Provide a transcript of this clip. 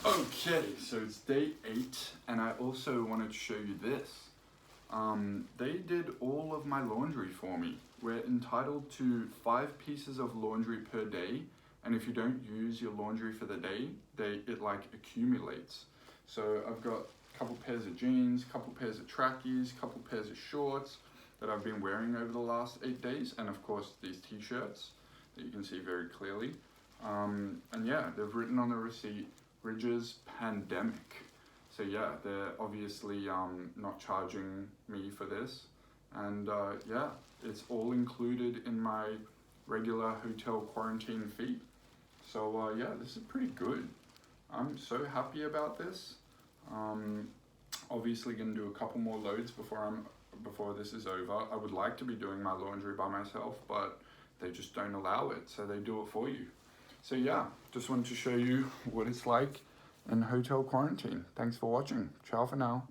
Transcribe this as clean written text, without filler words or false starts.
Okay, so it's day 8, and I also wanted to show you this. They did all of my laundry for me. We're entitled to 5 pieces of laundry per day, and if you don't use your laundry for the day, it like accumulates. So I've got a couple pairs of jeans, couple pairs of trackies, couple pairs of shorts that I've been wearing over the last 8 days, and of course these t-shirts that you can see very clearly. And yeah, they've written on the receipt, Ridge's pandemic. So yeah, they're obviously not charging me for this. And yeah, it's all included in my regular hotel quarantine fee. So yeah, this is pretty good. I'm so happy about this. Obviously gonna do a couple more loads before this is over. I would like to be doing my laundry by myself, but they just don't allow it, so they do it for you. So yeah, just wanted to show you what it's like in hotel quarantine. Thanks for watching. Ciao for now.